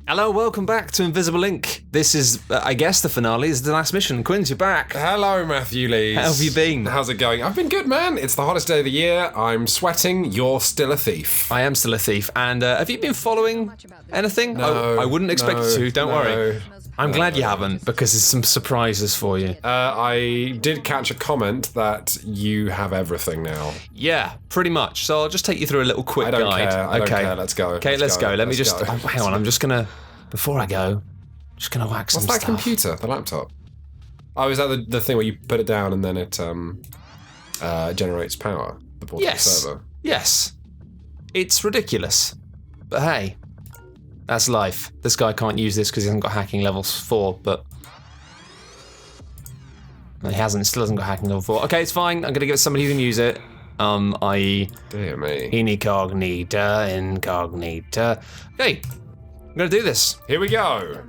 Hello, welcome back to Invisible Ink. This is, I guess, the finale. This is the last mission. Quinns, you're back. Hello, Matthew Lees. How have you been? How's it going? I've been good, man. It's the hottest day of the year. I'm sweating. You're still a thief. I am still a thief. And have you been following anything? No, I wouldn't expect you to. Don't worry. I'm glad you haven't, because there's some surprises for you. I did catch a comment that you have everything now. Yeah, pretty much. So I'll just take you through a little quick guide. I don't care. Let's go. Okay, let's go. Let me just... Oh, hang on, I'm just going to... Before I go, just going to whack some stuff. What's that computer? The laptop? Oh, is that the thing where you put it down and then it generates power? The portable server? Yes. It's ridiculous. But hey... That's life. This guy can't use this because he hasn't got hacking levels 4, but... He still hasn't got hacking level 4. Okay, it's fine. I'm going to give it to somebody who can use it. I.e. Dear me. Incognita. Okay, I'm going to do this. Here we go.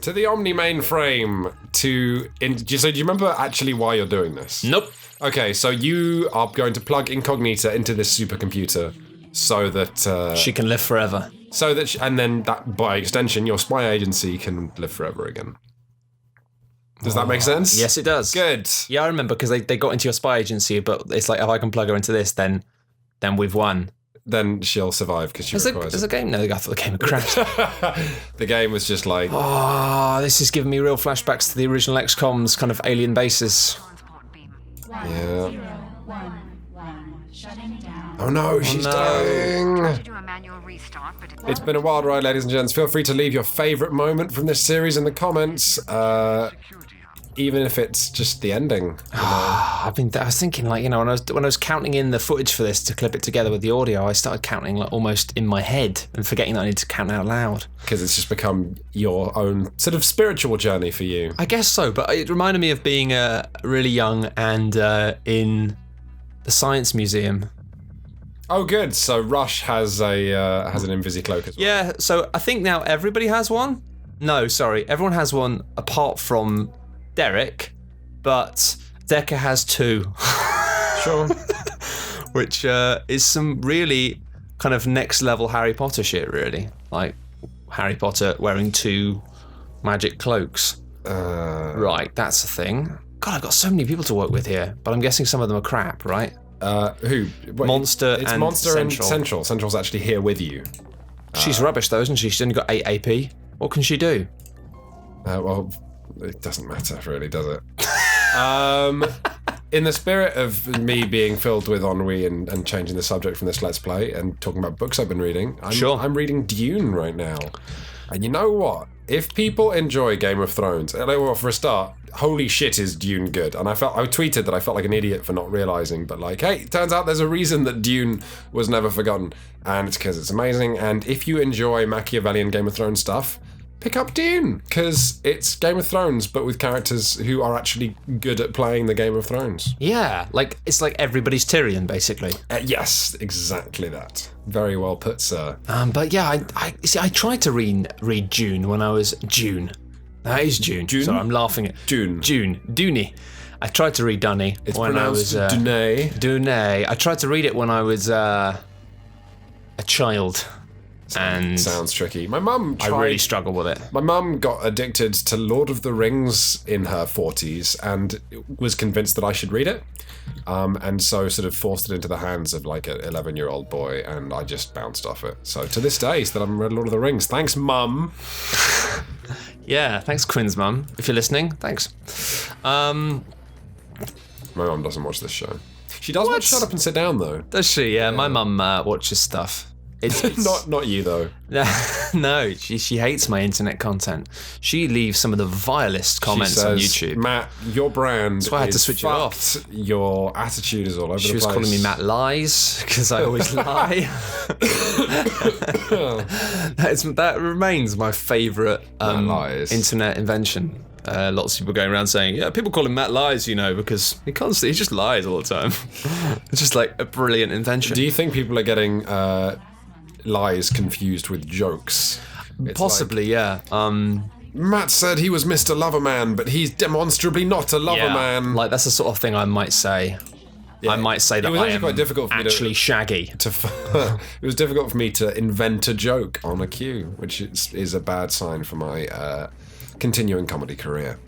To the Omni mainframe so do you remember actually why you're doing this? Nope. Okay, so you are going to plug Incognita into this supercomputer so that... she can live forever. So that, and then that, by extension, your spy agency can live forever again. Does that make sense? Yes, it does. Good. Yeah, I remember because they got into your spy agency, but it's like, if I can plug her into this, then we've won. Then she'll survive because she requires There's a game? No, I thought the game had crashed. The game was just like... Oh, this is giving me real flashbacks to the original XCOM's kind of alien bases. Yeah. Oh no, she's dying. It's been a wild ride, ladies and gents. Feel free to leave your favourite moment from this series in the comments, even if it's just the ending. I was thinking, like, you know, when I was counting in the footage for this to clip it together with the audio, I started counting like almost in my head and forgetting that I need to count out loud. Because it's just become your own sort of spiritual journey for you. I guess so, but it reminded me of being really young and in the Science Museum. Oh, good. So Rush has an Invisi cloak as well. Yeah. So I think now everybody has one. No, sorry, everyone has one apart from Derek, but Decker has 2. Sure. Which is some really kind of next level Harry Potter shit, really. Like Harry Potter wearing 2 magic cloaks. Right, that's a thing. God, I've got so many people to work with here, but I'm guessing some of them are crap, right? Who? Wait, Monster it's and Monster Central. And Central. Central's actually here with you. She's rubbish though, isn't she? She's only got 8 AP. What can she do? Well, it doesn't matter really, does it? In the spirit of me being filled with ennui and changing the subject from this Let's Play and talking about books I've been reading, I'm reading Dune right now. And you know what? If people enjoy Game of Thrones, well, for a start, holy shit is Dune good. And I tweeted that I felt like an idiot for not realising, but like, hey, it turns out there's a reason that Dune was never forgotten, and it's because it's amazing. And if you enjoy Machiavellian Game of Thrones stuff, pick up Dune, because it's Game of Thrones, but with characters who are actually good at playing the Game of Thrones. Yeah, like it's like everybody's Tyrion, basically. Yes, exactly that. Very well put, sir. But yeah, I tried to read Dune when I was June. That is June. Sorry, I'm laughing at Dune. I tried to read Dunny when I was Dune. I tried to read it when I was a child. And sounds tricky. My mum tried. I really struggle with it. My mum got addicted to Lord of the Rings in her 40s and was convinced that I should read it. And so sort of forced it into the hands of like an 11-year-old boy, and I just bounced off it. So to this day, still haven't read Lord of the Rings. Thanks, Mum. Yeah, thanks, Quinn's mum. If you're listening, thanks. My mum doesn't watch this show. She does watch Shut Up and Sit Down, though. Does she? Yeah, my mum watches stuff. It's not you though. No, she hates my internet content. She leaves some of the vilest comments she says, on YouTube. Matt, your brand. That's why I had to switch it off. Your attitude is all over the place. She was calling me Matt Lies because I always lie. That remains my favourite internet invention. Lots of people going around saying, yeah, people call him Matt Lies, you know, because he just lies all the time. It's just like a brilliant invention. Do you think people are getting lies confused with jokes? Possibly, yeah. Matt said he was Mr. Loverman, but he's demonstrably not a loverman. Like, that's the sort of thing I might say. I might say that I am quite difficult for actually Shaggy. It was difficult for me to invent a joke on a queue, which is a bad sign for my continuing comedy career.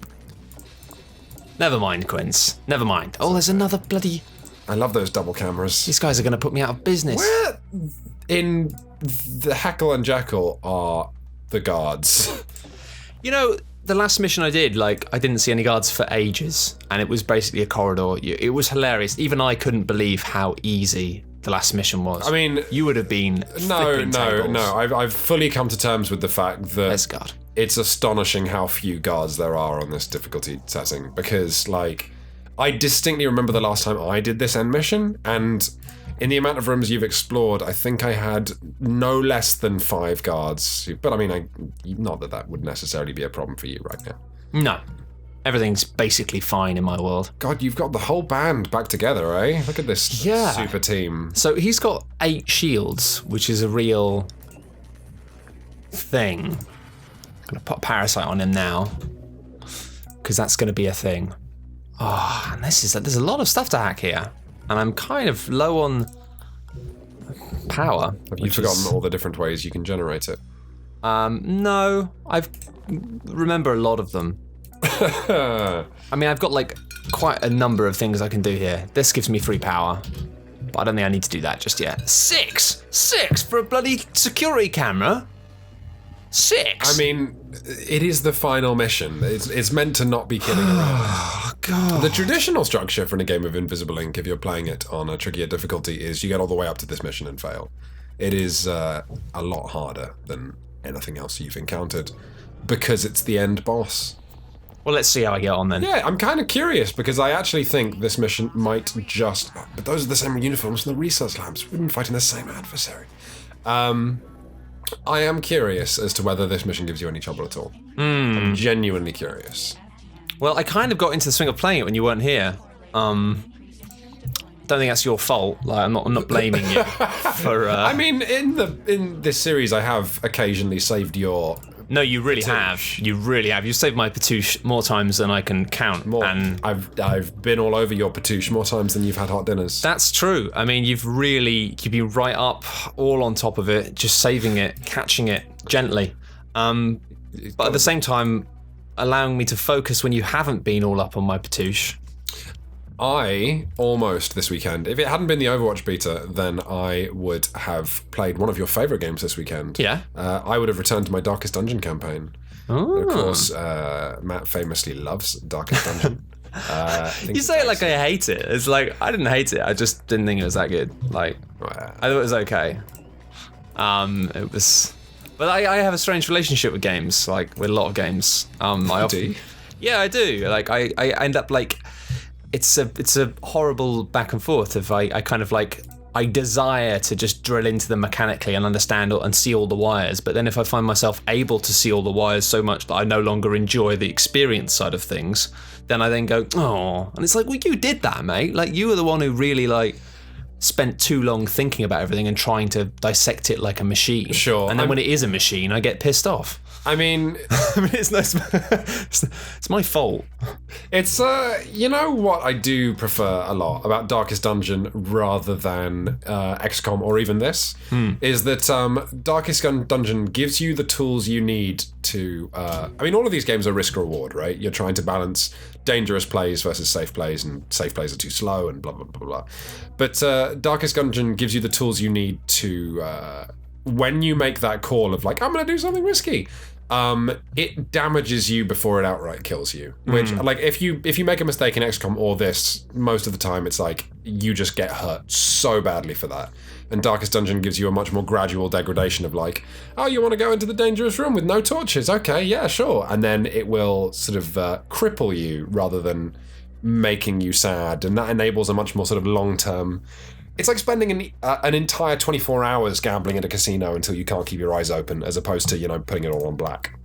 Never mind, Quince. Never mind. Oh, there's another bloody... I love those double cameras. These guys are going to put me out of business. Where in the Heckle and Jekyll are the guards? You know, the last mission I did, like, I didn't see any guards for ages, and it was basically a corridor. It was hilarious. Even I couldn't believe how easy the last mission was. I mean... You would have been No. I've fully come to terms with the fact that it's astonishing how few guards there are on this difficulty setting, because, like, I distinctly remember the last time I did this end mission, and in the amount of rooms you've explored, I think I had no less than 5 guards. But I mean, not that would necessarily be a problem for you right now. No. Everything's basically fine in my world. God, you've got the whole band back together, eh? Look at this super team. So he's got 8 shields, which is a real thing. I'm going to put Parasite on him now, because that's going to be a thing. Oh, and there's a lot of stuff to hack here, and I'm kind of low on power. Have you forgotten all the different ways you can generate it? No, I remember a lot of them. I mean, I've got like quite a number of things I can do here. This gives me free power, but I don't think I need to do that just yet. 6 for a bloody security camera. 6. I mean, it is the final mission. It's meant to not be kidding around. Oh, God. The traditional structure for a game of Invisible Ink, if you're playing it on a trickier difficulty, is you get all the way up to this mission and fail. It is a lot harder than anything else you've encountered, because it's the end boss. Well, let's see how I get on then. Yeah, I'm kind of curious, because I actually think this mission might just... But those are the same uniforms from the research labs. We've been fighting the same adversary. I am curious as to whether this mission gives you any trouble at all. I'm genuinely curious. Well, I kind of got into the swing of playing it when you weren't here. Don't think that's your fault. Like, I'm not blaming you for. I mean, in this series, I have occasionally saved your. No, you really have. You really have. You've saved my patouche more times than I can count. And I've been all over your patouche more times than you've had hot dinners. That's true. I mean, you've been right up, all on top of it, just saving it, catching it gently. But at the same time, allowing me to focus when you haven't been all up on my patouche. I almost this weekend, if it hadn't been the Overwatch beta, then I would have played one of your favourite games this weekend. Yeah. I would have returned to my Darkest Dungeon campaign. Oh. Of course, Matt famously loves Darkest Dungeon. You say it like I hate it. It's like, I didn't hate it, I just didn't think it was that good. Like, I thought it was okay. It was... But I have a strange relationship with games, like with a lot of games. Yeah, I do. Like I end up like... It's a horrible back and forth of I kind of like I desire to just drill into them mechanically and understand and see all the wires, but then if I find myself able to see all the wires so much that I no longer enjoy the experience side of things, then I then go, oh, and it's like, well, you did that, mate. Like, you were the one who really like spent too long thinking about everything and trying to dissect it like a machine. Sure. And then when it is a machine, I get pissed off. I mean, it's my fault. It's you know what I do prefer a lot about Darkest Dungeon rather than XCOM or even this is that Darkest Dungeon gives you the tools you need to. I mean, all of these games are risk reward, right? You're trying to balance dangerous plays versus safe plays, and safe plays are too slow, and blah blah blah blah. But Darkest Dungeon gives you the tools you need to. When you make that call of like, I'm going to do something risky, it damages you before it outright kills you. Which, like, if you make a mistake in XCOM or this, most of the time it's like you just get hurt so badly for that. And Darkest Dungeon gives you a much more gradual degradation of like, oh, you want to go into the dangerous room with no torches? Okay, yeah, sure. And then it will sort of cripple you rather than making you sad, and that enables a much more sort of long-term. It's like spending an entire 24 hours gambling at a casino until you can't keep your eyes open, as opposed to, you know, putting it all on black.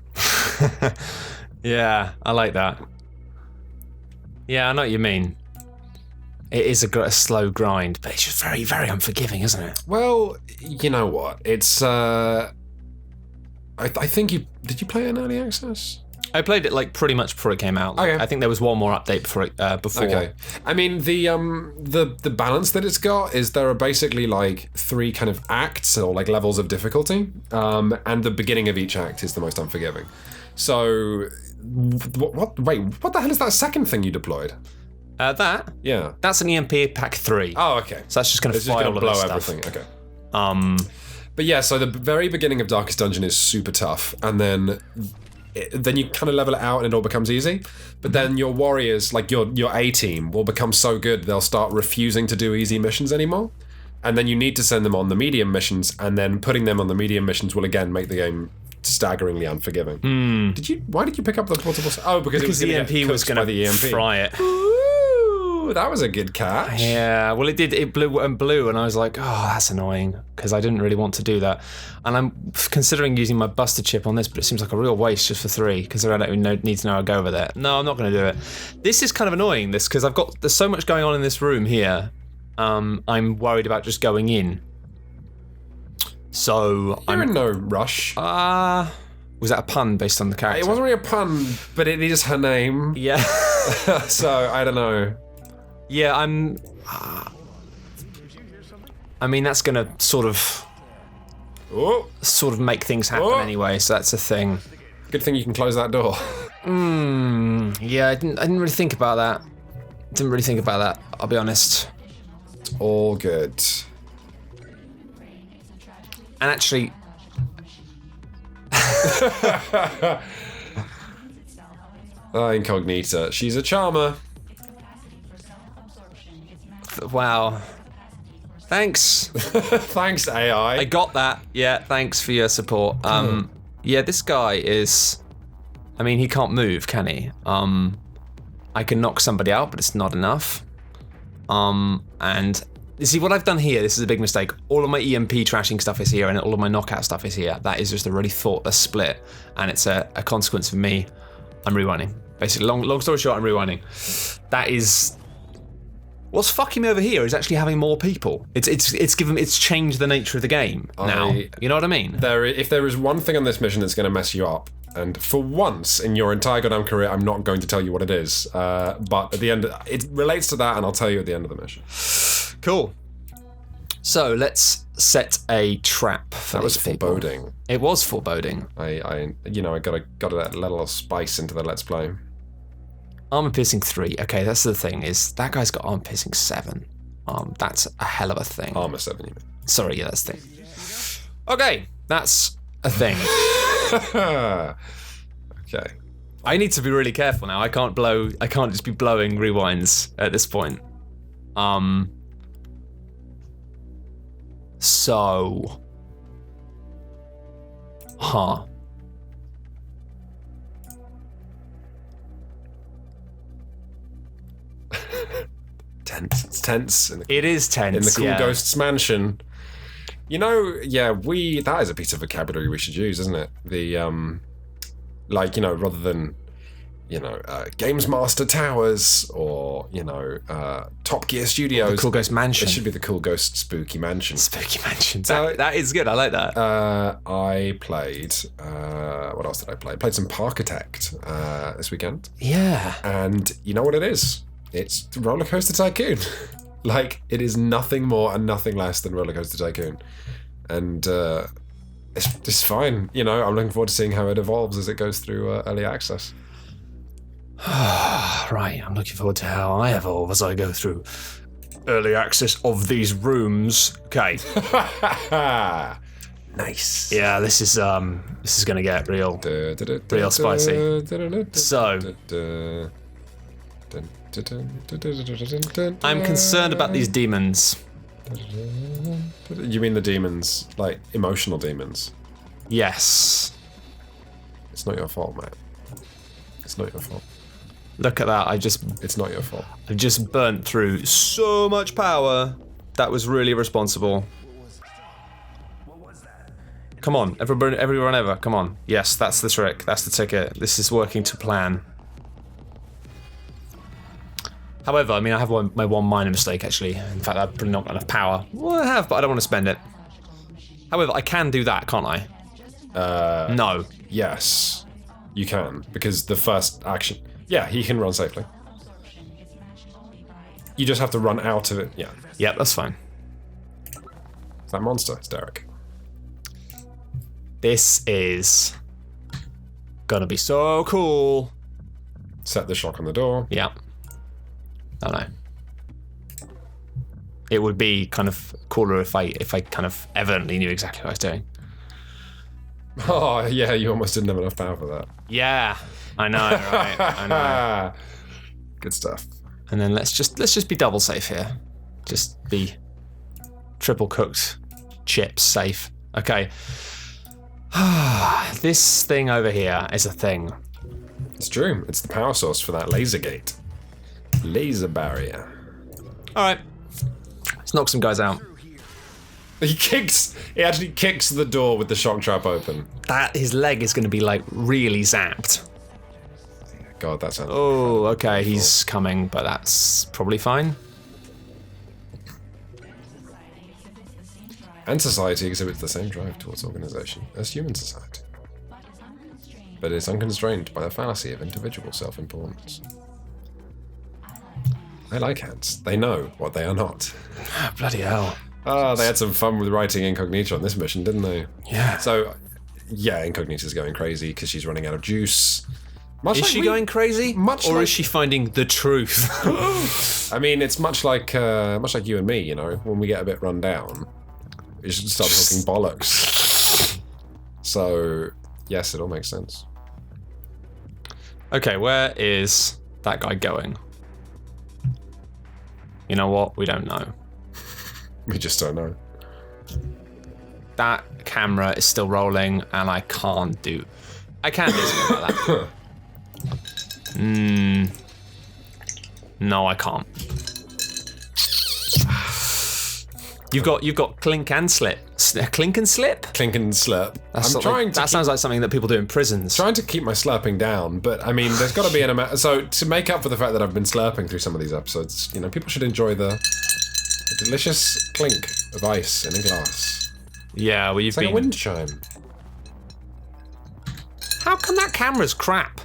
Yeah, I like that. Yeah, I know what you mean. It is a slow grind, but it's just very, very unforgiving, isn't it? Well, you know what? It's I think did you play it in early access? I played it like pretty much before it came out. Okay. I think there was one more update before. Okay. I mean, the balance that it's got is there are basically like 3 kind of acts or like levels of difficulty, and the beginning of each act is the most unforgiving. So, wait, what the hell is that second thing you deployed? That? Yeah. That's an EMP pack 3. Oh, okay. So that's just going to fly all of blow this everything. stuff. Okay. But yeah, so the very beginning of Darkest Dungeon is super tough, and then you kind of level it out and it all becomes easy. But then your warriors, like your A team, will become so good they'll start refusing to do easy missions anymore. And then you need to send them on the medium missions, and then putting them on the medium missions will again make the game staggeringly unforgiving. Why did you pick up the portable? Oh, because the EMP was going to fry it. Ooh, that was a good catch. Yeah, well, it did. It blew and blew, and I was like, oh, that's annoying, because I didn't really want to do that. And I'm considering using my Buster chip on this, but it seems like a real waste just for 3, because I don't even need to know how to go over there. No, I'm not going to do it. This is kind of annoying, because there's so much going on in this room here. I'm worried about just going in. So You're in no rush. Was that a pun based on the character? It wasn't really a pun, but it is her name. Yeah. So I don't know. Yeah, I mean, that's gonna sort of make things happen anyway. So that's a thing. Good thing you can close that door. Yeah, I didn't really think about that. I'll be honest. It's all good. And actually, Incognita. She's a charmer. Wow. Thanks. Thanks, AI. I got that. Yeah, thanks for your support. Yeah, this guy is... I mean, he can't move, can he? I can knock somebody out, but it's not enough. And you see what I've done here, this is a big mistake. All of my EMP trashing stuff is here, and all of my knockout stuff is here. That is just a really thoughtless split, and it's a consequence of me. I'm rewinding. Basically, long story short, I'm rewinding. That is... What's fucking me over here is actually having more people. It's changed the nature of the game now. You know what I mean? If there is one thing on this mission that's going to mess you up, and for once in your entire goddamn career, I'm not going to tell you what it is. But at the end, it relates to that, and I'll tell you at the end of the mission. Cool. So let's set a trap for that was these people. Foreboding. It was foreboding. I got to let a little spice into the Let's Play. Armor piercing 3. Okay, that's the thing, is that guy's got armor piercing 7. That's a hell of a thing. Armor 7, you mean? Sorry, yeah, that's the thing. Okay, that's a thing. Okay. I need to be really careful now. I can't just be blowing rewinds at this point. So. Huh. Tense. It's tense. It is tense. In the Cool Ghosts mansion. You know, yeah, that is a piece of vocabulary we should use, isn't it? The, rather than, Games Master Towers or, Top Gear Studios. The Cool Ghost Mansion. It should be the Cool Ghost Spooky Mansion. Spooky Mansion. That is good. I like that. I played, what else did I play? I played some Parkitect this weekend. Yeah. And you know what it is? It's Roller Coaster Tycoon. Like, it is nothing more and nothing less than Roller Coaster Tycoon. And it's fine. I'm looking forward to seeing how it evolves as it goes through early access. Right, I'm looking forward to how I evolve as I go through early access of these rooms. Okay. Nice. Yeah, this is gonna get real spicy. So I'm concerned about these demons. You mean the demons, like emotional demons? Yes. It's not your fault, mate. It's not your fault. Look at that, It's not your fault. I've just burnt through so much power. That was really irresponsible. Come on, everyone ever, come on. Yes, that's the trick, that's the ticket. This is working to plan. However, I mean, I have my one minor mistake, actually. In fact, I've probably not got enough power. Well, I have, but I don't want to spend it. However, I can do that, can't I? No. Yes. You can, because the first action... Yeah, he can run safely. You just have to run out of it. Yeah. Yep, that's fine. It's that monster. It's Derek. This is gonna be so cool. Set the shock on the door. Yeah. Oh no. It would be kind of cooler if I kind of evidently knew exactly what I was doing. Oh yeah, you almost didn't have enough power for that. Yeah, I know, right? I know. Good stuff. And then let's just be double safe here. Just be triple cooked chips safe. Okay. This thing over here is a thing. It's true. It's the power source for that laser gate. Laser barrier. All right. Let's knock some guys out. He actually kicks the door with the shock trap open. His leg is going to be like really zapped. God, that sounds... Oh, okay, he's coming, but that's probably fine. And society exhibits the same drive towards organisation as human society. But is unconstrained by the fallacy of individual self-importance. I like ants. They know what they are not. Bloody hell. Oh, they had some fun with writing Incognita on this mission, didn't they? Yeah. So, yeah, Incognita's going crazy because she's running out of juice. Is she going crazy? Or is she finding the truth? I mean, it's much like you and me, you know, when we get a bit run down, we should start talking bollocks. So, yes, it all makes sense. Okay, where is that guy going? You know what? We don't know. We just don't know. That camera is still rolling, and I can't do something like that. No, I can't. You've got clink and slip. Clink and slip? Clink and slurp. That sounds like something that people do in prisons. Trying to keep my slurping down, but I mean, there's got to be an amount. So to make up for the fact that I've been slurping through some of these episodes, you know, people should enjoy the delicious clink of ice in a glass. Yeah, well, it's like a wind chime. How come that camera's crap?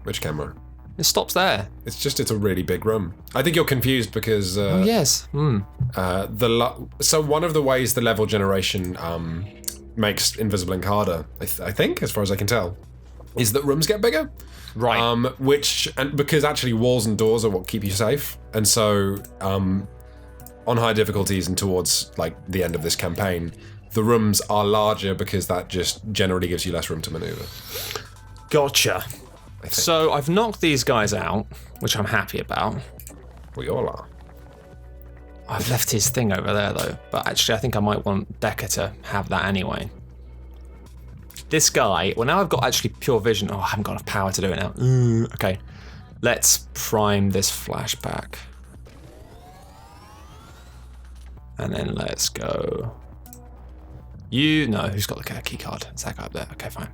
Which camera? It stops there. It's a really big room. I think you're confused because... oh, yes. So one of the ways the level generation makes Invisible Ink harder, I think, as far as I can tell, is that rooms get bigger. Right. Because actually walls and doors are what keep you safe. And so on high difficulties and towards like the end of this campaign, the rooms are larger because that just generally gives you less room to maneuver. Gotcha. So I've knocked these guys out, which I'm happy about. We all are. I've left his thing over there though, but actually I think I might want Decker to have that anyway. This guy, well now I've got actually pure vision. Oh, I haven't got enough power to do it now. Okay, let's prime this flashback. And then let's go. Who's got the key card? It's that guy up there. Okay, fine.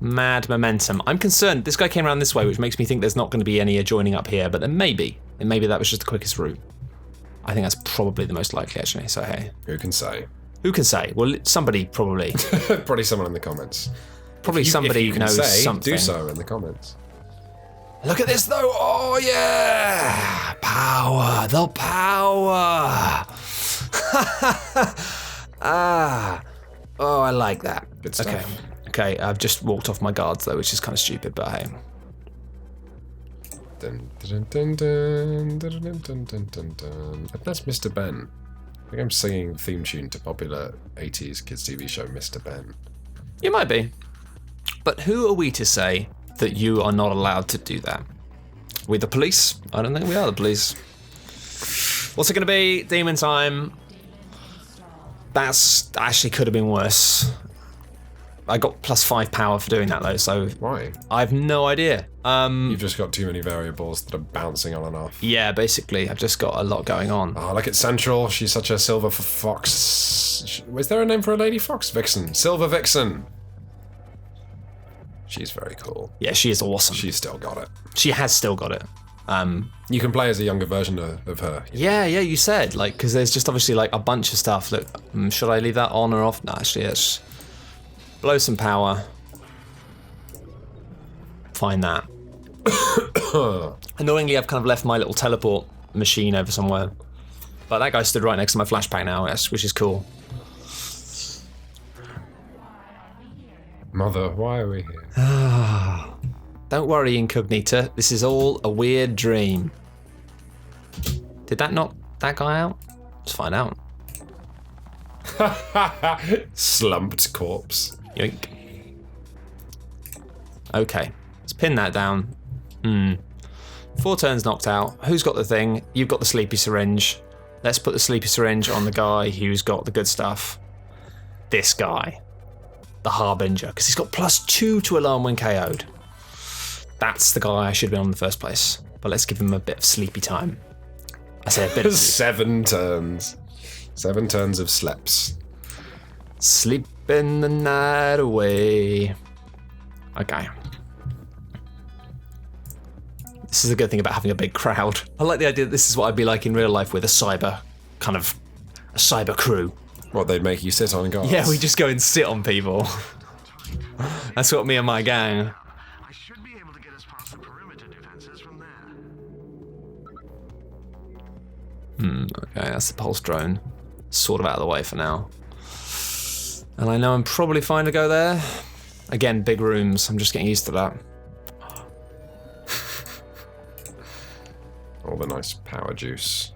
Mad momentum. I'm concerned. This guy came around this way, which makes me think there's not going to be any adjoining up here, but then maybe that was just the quickest route. I think that's probably the most likely, actually. So, hey. Who can say? Who can say? Well, somebody probably. Probably someone in the comments. Probably somebody who knows something. Do so in the comments. Look at this, though. Oh, yeah. Power. The power. Oh, I like that. Good stuff. Okay, I've just walked off my guards, though, which is kind of stupid, but hey. Dun, dun, dun, dun, dun, dun, dun, dun, dun, dun. That's Mr. Ben. I think I'm singing the theme tune to popular 80s kids TV show Mr. Ben. You might be. But who are we to say that you are not allowed to do that? We the police? I don't think we are the police. What's it going to be? Demon time. That's actually could have been worse. I got +5 power for doing that though, so... Why? I have no idea. You've just got too many variables that are bouncing on and off. Yeah, basically, I've just got a lot going on. Oh, look at Central. She's such a silver fox. Was there a name for a lady fox? Vixen. Silver Vixen. She's very cool. Yeah, she is awesome. She's still got it. She has still got it. You can play as a younger version of her. Yeah, you said, like, because there's just obviously, like, a bunch of stuff that, should I leave that on or off? No, actually, let's blow some power. Find that. Annoyingly, I've kind of left my little teleport machine over somewhere. But that guy stood right next to my flashback now, which is cool. Mother, why are we here? Don't worry, Incognita. This is all a weird dream. Did that knock that guy out? Let's find out. Slumped corpse. Yoink. Okay, let's pin that down. 4 turns knocked out. Who's got the thing? You've got the sleepy syringe. Let's put the sleepy syringe on the guy who's got the good stuff. This guy. The Harbinger, because he's got +2 to alarm when KO'd. That's the guy I should have been on in the first place. But let's give him a bit of sleepy time. I say a bit of 7 turns. 7 turns of sleps. Sleeping the night away. Okay. This is a good thing about having a big crowd. I like the idea that this is what I'd be like in real life with a cyber crew. What, they'd make you sit on guards? Yeah, we just go and sit on people. That's what me and my gang. I should be able to get us past the perimeter defenses from there. Okay, that's the pulse drone. Sort of out of the way for now. And I know I'm probably fine to go there. Again, big rooms. I'm just getting used to that. All the nice power juice.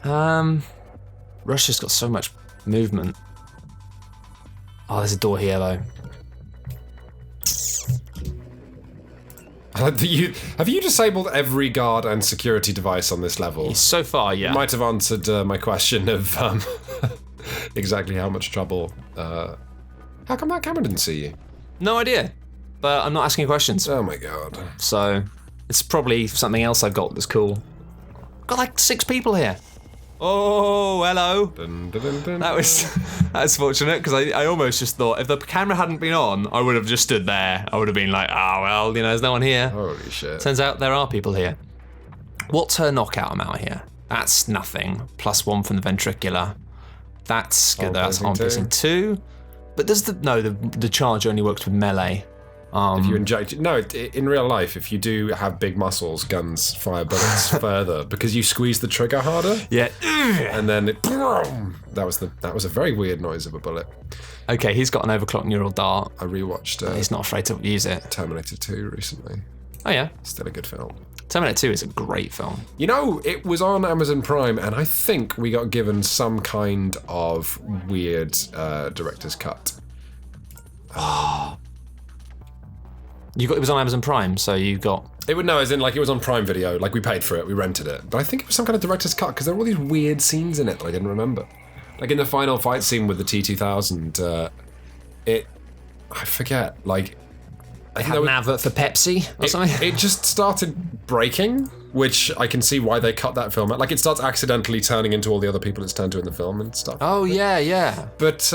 Russia's got so much movement. Oh, there's a door here though. Have you disabled every guard and security device on this level? So far, yeah. You might have answered my question of exactly how much trouble. How come that camera didn't see you? No idea. But I'm not asking questions. Oh my god. So it's probably something else I've got that's cool. Got like 6 people here. Oh, hello. Dun, dun, dun, dun, That's fortunate, because I almost just thought if the camera hadn't been on, I would have just stood there. I would have been like, well, there's no one here. Holy shit. Turns out there are people here. What's her knockout amount here? That's nothing. +1 from the ventricular. That's good. That's arm piercing 2. But does the charge only works with melee? If you inject... No, in real life, if you do have big muscles, guns fire bullets further because you squeeze the trigger harder. Yeah. And then it... That was a very weird noise of a bullet. Okay, he's got an overclocked neural dart. I rewatched... he's not afraid to use it. Terminator 2 recently. Oh, yeah? Still a good film. Terminator 2 is a great film. You know, it was on Amazon Prime, and I think we got given some kind of weird director's cut. It was on Amazon Prime, so you got... It was on Prime Video, like we paid for it, we rented it. But I think it was some kind of director's cut, because there were all these weird scenes in it that I didn't remember. Like in the final fight scene with the T-2000, I forget, like... They had an advert for Pepsi or something? It just started breaking, which I can see why they cut that film out. Like, it starts accidentally turning into all the other people it's turned to in the film and stuff. Oh, yeah. But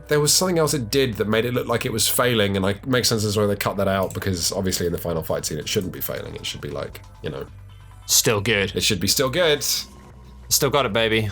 there was something else it did that made it look like it was failing, and it makes sense as why they cut that out, because obviously in the final fight scene it shouldn't be failing. It should be like, still good. It should be still good. Still got it, baby.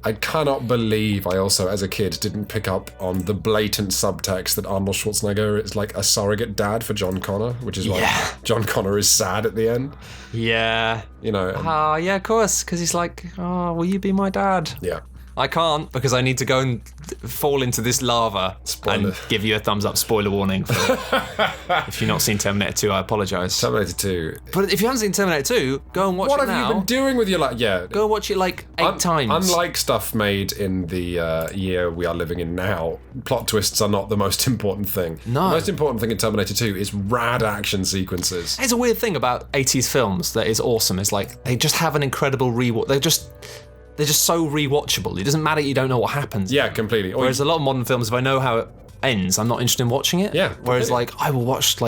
I cannot believe I also, as a kid, didn't pick up on the blatant subtext that Arnold Schwarzenegger is like a surrogate dad for John Connor, which is why John Connor is sad at the end. Yeah. Yeah, of course, because he's like, will you be my dad? Yeah. I can't, because I need to go and fall into this lava and give you a thumbs up spoiler warning. If you've not seen Terminator 2, I apologise. Terminator 2. But if you haven't seen Terminator 2, go and watch it now. What have you been doing with your life? Yeah. Go and watch it like 8 times. Unlike stuff made in the year we are living in now, plot twists are not the most important thing. No. The most important thing in Terminator 2 is rad action sequences. It's a weird thing about 80s films that is awesome. It's like, they just have an incredible rewatch. They're just so rewatchable. It doesn't matter you don't know what happens. Yeah, completely. Whereas a lot of modern films, if I know how it ends, I'm not interested in watching it. Yeah. Whereas I will watch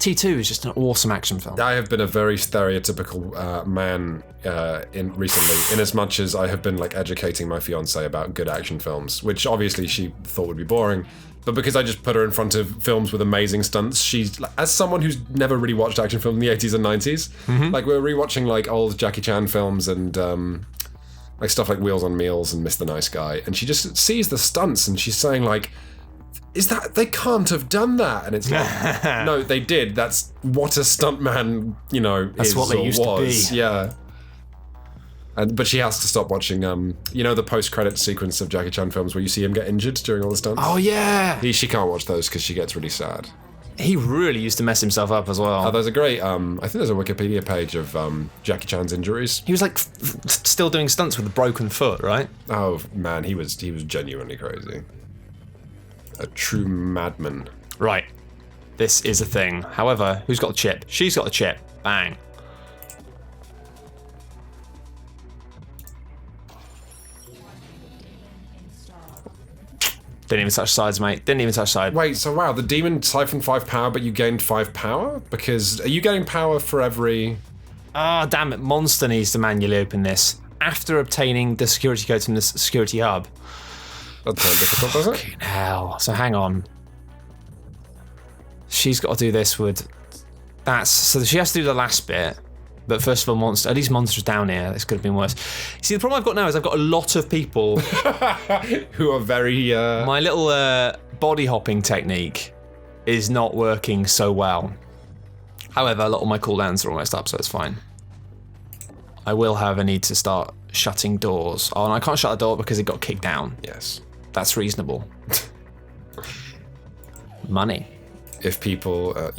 T2 is just an awesome action film. I have been a very stereotypical man recently, in as much as I have been like educating my fiance about good action films, which obviously she thought would be boring. But because I just put her in front of films with amazing stunts, she's, as someone who's never really watched action film in the 80s and 90s, like we're rewatching like old Jackie Chan films and like stuff like Wheels on Meals and Mr. Nice Guy, and she just sees the stunts and she's saying like, is that, they can't have done that? And it's like, no, they did. That's what a stuntman, That's is what they used was. to be. Yeah. But she has to stop watching, the post-credit sequence of Jackie Chan films where you see him get injured during all the stunts. Oh, yeah. She can't watch those because she gets really sad. He really used to mess himself up as well. There's a great, I think there's a Wikipedia page of Jackie Chan's injuries. He was like still doing stunts with a broken foot, right? Oh, man, he was genuinely crazy. A true madman. Right. This is a thing. However, who's got the chip? She's got the chip. Bang. Didn't even touch sides, mate. Didn't even touch side. Wait, so wow, the demon siphoned 5 power, but you gained 5 power? Because are you getting power for every... Ah, damn it. Monster needs to manually open this. After obtaining the security code from the security hub. That's not difficult, does it? Fucking hell. So hang on. She's got to do this with... So she has to do the last bit. But first of all, at least monsters down here. This could have been worse. See, the problem I've got now is I've got a lot of people who are very... My little body hopping technique is not working so well. However, a lot of my cooldowns are almost up, so it's fine. I will, however, need to start shutting doors. Oh, and I can't shut a door because it got kicked down. Yes. That's reasonable. Money. If people...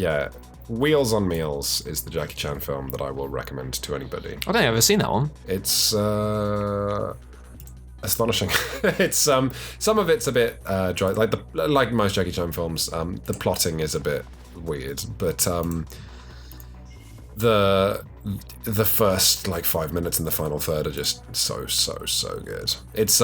Wheels on Meals is the Jackie Chan film that I will recommend to anybody. I don't think I've ever seen that one. It's astonishing. It's some of it's a bit dry, like most Jackie Chan films. The plotting is a bit weird, but the first 5 minutes and the final third are just so good. It's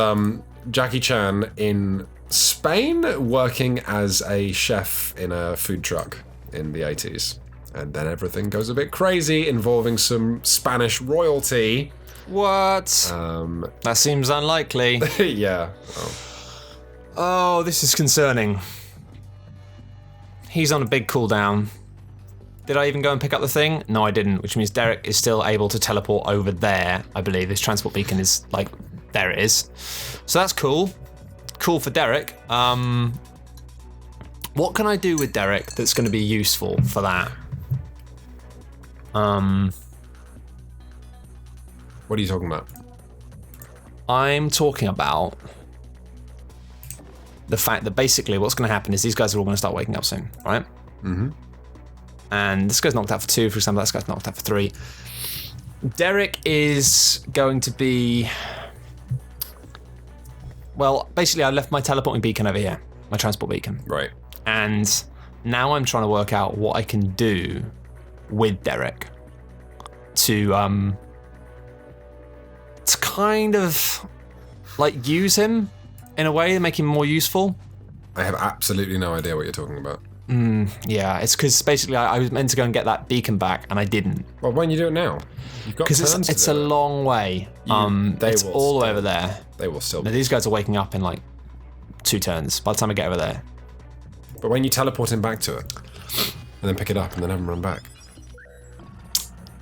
Jackie Chan in Spain working as a chef in a food truck in the 80s, and then everything goes a bit crazy, involving some Spanish royalty. What? That seems unlikely. Yeah. Oh, this is concerning. He's on a big cooldown. Did I even go and pick up the thing? No, I didn't, which means Derek is still able to teleport over there, I believe. This transport beacon is, there it is. So that's cool. Cool for Derek. What can I do with Derek that's going to be useful for that? What are you talking about? I'm talking about the fact that basically what's going to happen is these guys are all going to start waking up soon, right? Mm-hmm. And this guy's knocked out for 2, for example. This guy's knocked out for 3. Derek is going to be... Well, basically I left my teleporting beacon over here. My transport beacon. Right. And now I'm trying to work out what I can do with Derek to kind of use him in a way to make him more useful. I have absolutely no idea what you're talking about. Yeah, it's because basically I was meant to go and get that beacon back and I didn't. Well, why don't you do it now? Because it's a long way. It's all over there. They will still. Now, these guys are waking up in 2 turns by the time I get over there. But when you teleport him back to it, and then pick it up, and then have him run back.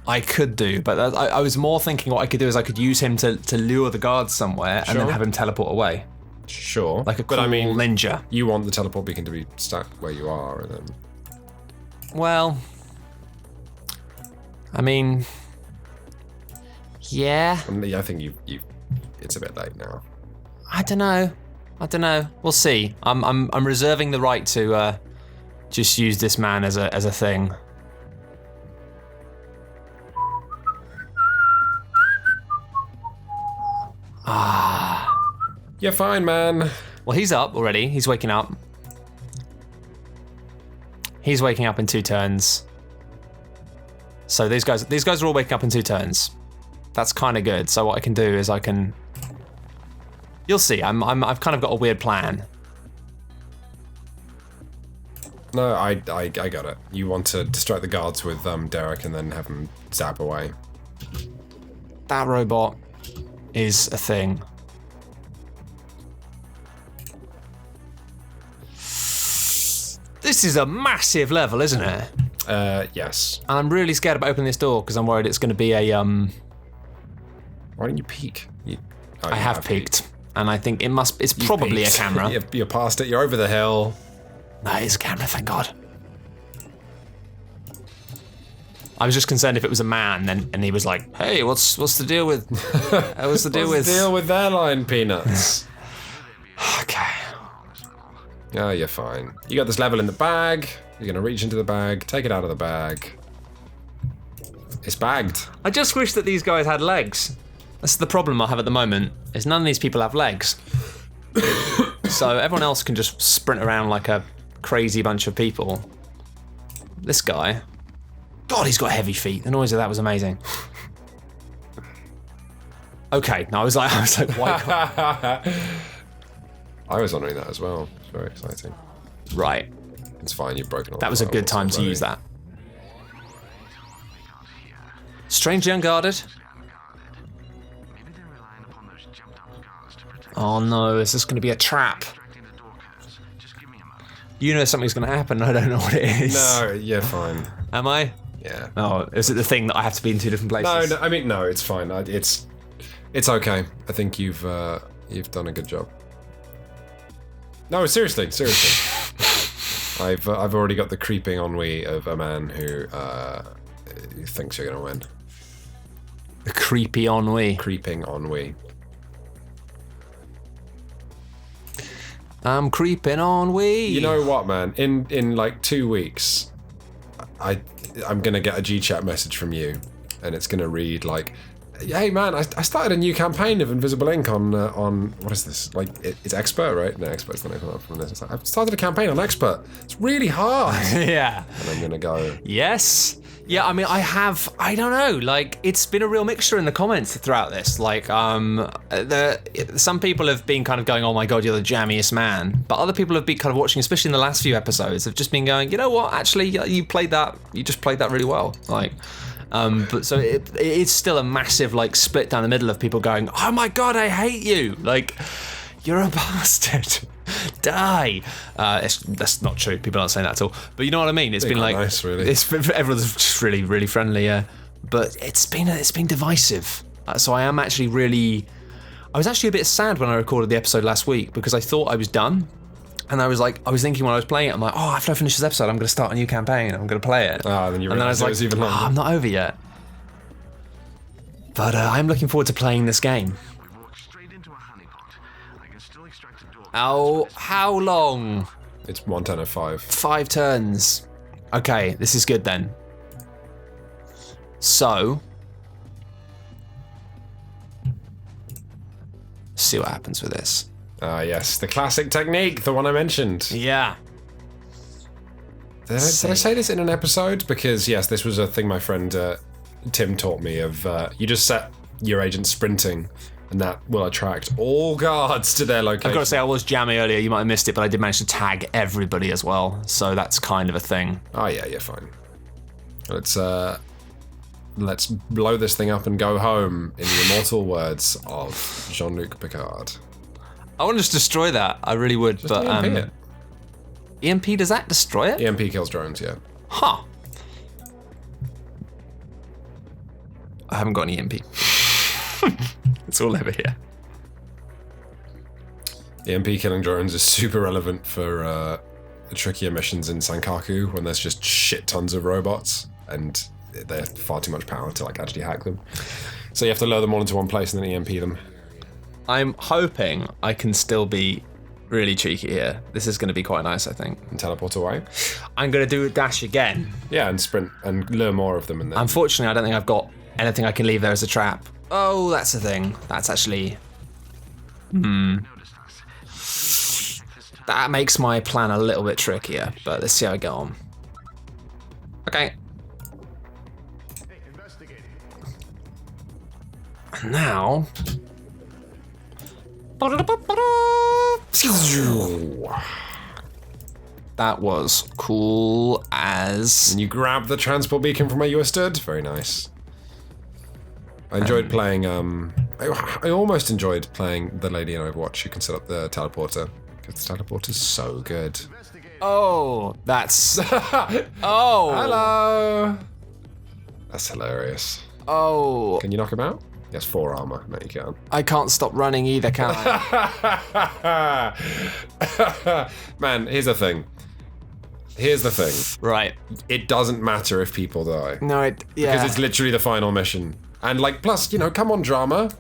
I could do, but I was more thinking what I could do is I could use him to lure the guards somewhere and then have him teleport away. Sure. Like a cool ninja. You want the teleport beacon to be stuck where you are, and then... Well... I mean... Yeah. I think you it's a bit late now. I don't know. We'll see. I'm reserving the right to just use this man as a thing. You're fine, man. Well, he's up already. He's waking up. He's waking up in 2 turns. So these guys are all waking up in 2 turns. That's kind of good. So what I can do is I can... You'll see. I've kind of got a weird plan. No, I got it. You want to distract the guards with Derek and then have him zap away. That robot is a thing. This is a massive level, isn't it? Yes. And I'm really scared about opening this door because I'm worried it's going to be a Why don't you peek? I have peeked, and I think it's probably a camera. You're past it. You're over the hill. No, it's a camera. Thank God. I was just concerned if it was a man, and he was like, "Hey, what's the deal with? What's the deal with airline peanuts?" Okay. Oh, you're fine. You got this level in the bag. You're gonna reach into the bag, take it out of the bag. It's bagged. I just wish that these guys had legs. That's the problem I have at the moment, is none of these people have legs. So everyone else can just sprint around like a crazy bunch of people. This guy, God, he's got heavy feet. The noise of that was amazing. Okay, no, I was like, why can't... I was wondering that as well. It's very exciting. Right. It's fine, you've broken all that was a good time to use that. Strangely unguarded. Oh no, is this going to be a trap? You know something's going to happen, I don't know what it is. No, you're fine. Am I? Yeah. Oh, is it the thing that I have to be in two different places? No, I mean, no, it's fine. It's okay. I think you've done a good job. No, seriously. I've already got the creeping ennui of a man who thinks you're gonna win. The creepy ennui. Creeping ennui. I'm creeping ennui. You know what, man? In like 2 weeks, I'm gonna get a G-chat message from you, and it's gonna read like, "Hey man, I started a new campaign of Invisible Ink on what is this? Like it's Expert, right? No, Expert's the name from this. It's like, I've started a campaign on Expert. It's really hard." Yeah. And I'm gonna go. Yes. Yeah, I mean, I don't know, like, it's been a real mixture in the comments throughout this. Like, some people have been kind of going, "Oh my God, you're the jammiest man." But other people have been kind of watching, especially in the last few episodes, have just been going, "You know what, actually, you just played that really well." Like, but so it's still a massive, like, split down the middle of people going, "Oh my God, I hate you." Like, you're a bastard. Die. That's not true. People aren't saying that at all. But you know what I mean. It's been like nice, really. Everyone's just really, really friendly. Yeah. But it's been divisive. So I am actually really. I was actually a bit sad when I recorded the episode last week because I thought I was done, and I was thinking when I was playing it, I'm like, oh, after I finish this episode, I'm going to start a new campaign. I'm going to play it. Then you realised it was even longer. I'm not over yet. But I'm looking forward to playing this game. How long? It's 1 turn of 5. 5 turns. Okay, this is good then. So, see what happens with this. Yes, the classic technique, the one I mentioned. Yeah. Did I say this in an episode? Because yes, this was a thing my friend Tim taught me of. You just set your agent sprinting, and that will attract all guards to their location. I've got to say, I was jammy earlier, you might have missed it, but I did manage to tag everybody as well, so that's kind of a thing. Oh yeah, you're fine. Let's blow this thing up and go home, in the immortal words of Jean-Luc Picard. I want to just destroy that, I really would, just but EMP it. EMP, does that destroy it? EMP kills drones, yeah. Huh. I haven't got an EMP. It's all over here. EMP killing drones is super relevant for trickier missions in Sankaku when there's just shit tons of robots and they have far too much power to like actually hack them. So you have to load them all into one place and then EMP them. I'm hoping I can still be really cheeky here. This is going to be quite nice, I think. And teleport away? I'm going to do a dash again. Yeah, and sprint and lure more of them. And then... Unfortunately, I don't think I've got anything I can leave there as a trap. Oh, that's the thing. That's actually... That makes my plan a little bit trickier, but let's see how I go on. Okay. And now... That was cool as... And you grab the transport beacon from where you were stood. Very nice. I enjoyed playing... I almost enjoyed playing the lady in Overwatch who can set up the teleporter. Because the teleporter's so good. Oh, that's... Oh! Hello! That's hilarious. Oh. Can you knock him out? He has 4 armor. No, you can't. I can't stop running either, can I? Man, here's the thing. Right. It doesn't matter if people die. No, yeah. Because it's literally the final mission. And, like, plus, you know, come on, drama.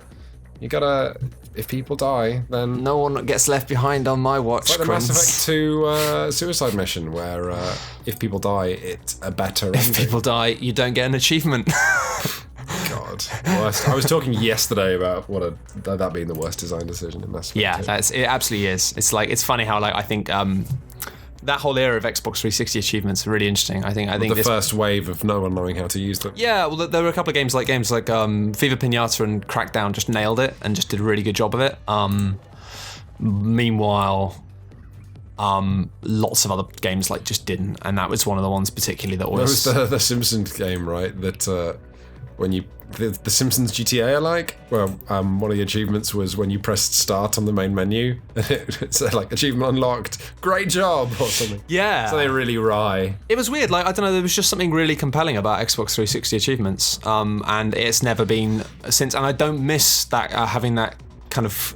You gotta... If people die, then... No one gets left behind on my watch, it's like the Mass Effect 2 suicide mission, where if people die, it's a better ending. If people die, you don't get an achievement. God. Worst. I was talking yesterday about that being the worst design decision in Mass Effect 2. Yeah, it absolutely is. It's like, it's funny how, like, I think... that whole era of Xbox 360 achievements are really interesting. I think the first wave of no one knowing how to use them. Yeah, well, there were a couple of games like Viva Pinata and Crackdown just nailed it and just did a really good job of it. Meanwhile, lots of other games like just didn't, and that was one of the ones particularly that was. There was the Simpsons game, right? That when you the Simpsons GTA are like, well, one of the achievements was when you pressed start on the main menu, it's like achievement unlocked, great job or something. Yeah. So they really wry. It was weird. Like, I don't know, there was just something really compelling about Xbox 360 achievements, and it's never been since. And I don't miss that having that kind of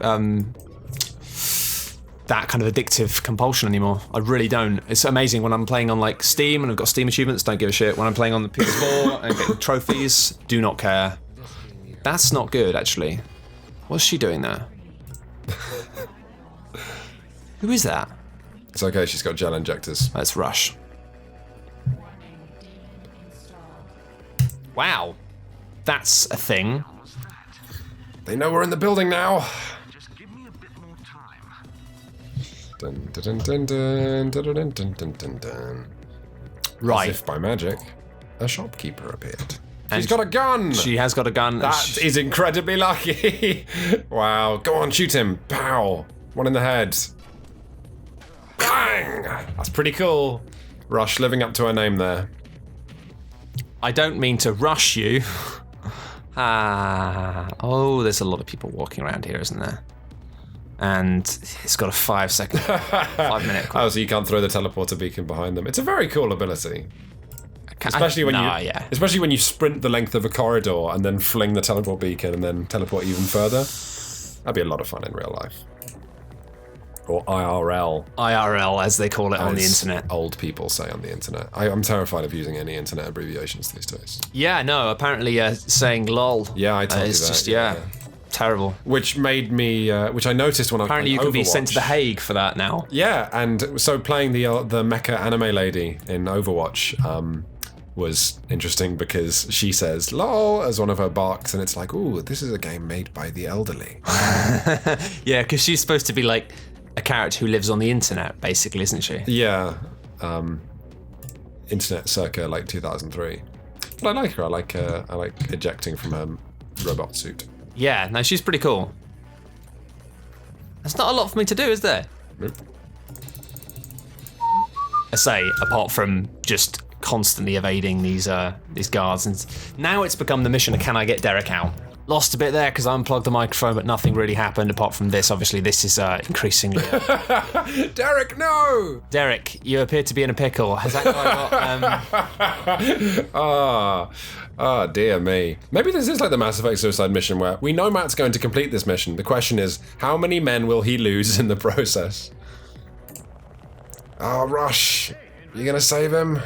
addictive compulsion anymore. I really don't. It's amazing when I'm playing on like Steam and I've got Steam achievements, don't give a shit. When I'm playing on the PS4 and getting trophies, do not care. That's not good, actually. What's she doing there? Who is that? It's okay, she's got gel injectors. Let's rush. Wow. That's a thing. They know we're in the building now. Dun, dun, dun, dun, dun, dun, dun, dun, dun, dun. Right. As if by magic, a shopkeeper appeared. She's got a gun! She has got a gun. That is incredibly lucky. Wow. Go on, shoot him. Pow. One in the head. Bang! That's pretty cool. Rush living up to her name there. I don't mean to rush you. Oh, there's a lot of people walking around here, isn't there? And it's got a 5 minute call. Oh, so you can't throw the teleporter beacon behind them. It's a very cool ability. Especially when you sprint the length of a corridor and then fling the teleport beacon and then teleport even further. That'd be a lot of fun in real life. Or IRL. IRL, as they call it on the internet. Old people say on the internet. I'm terrified of using any internet abbreviations these days. Yeah, no, apparently saying lol. Yeah, I told you that. It's just, yeah. Terrible. Which made me, which I noticed when I was playing Apparently you can be Overwatch. sent to The Hague for that now. Yeah, and so playing the mecha anime lady in Overwatch was interesting because she says "lol" as one of her barks, and it's like, ooh, this is a game made by the elderly. Yeah, because she's supposed to be like a character who lives on the internet, basically, isn't she? Yeah, internet circa like 2003. But I like her. I like ejecting from her robot suit. Yeah, no, she's pretty cool. There's not a lot for me to do, is there? Nope. I say, apart from just constantly evading these guards, and now it's become the mission of can I get Derek out? Lost a bit there because I unplugged the microphone, but nothing really happened apart from this. Obviously, this is increasingly. Derek, no! Derek, you appear to be in a pickle. Has that guy got? Oh, dear me. Maybe this is like the Mass Effect suicide mission where we know Matt's going to complete this mission. The question is, how many men will he lose in the process? Oh, Rush. You gonna save him?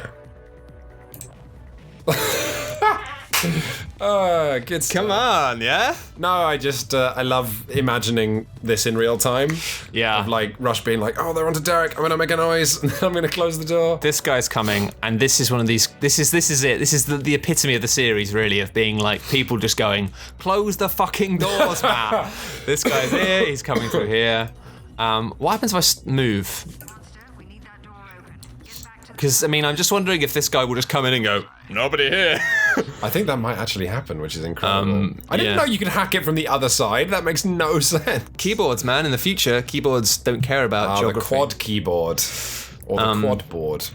Good stuff. Come on, yeah? No, I just, I love imagining this in real time. Yeah. Of like Rush being like, oh, they're onto Derek, I'm gonna make a noise, and I'm gonna close the door. This guy's coming, and this is one of these, this is it. This is the epitome of the series, really, of being like people just going, close the fucking doors, man. This guy's here, he's coming through here. What happens if I move? Because, I mean, I'm just wondering if this guy will just come in and go, nobody here. I think that might actually happen, which is incredible. I didn't know you could hack it from the other side. That makes no sense. Keyboards, man. In the future, keyboards don't care about geography. The quad keyboard. Or the quad board.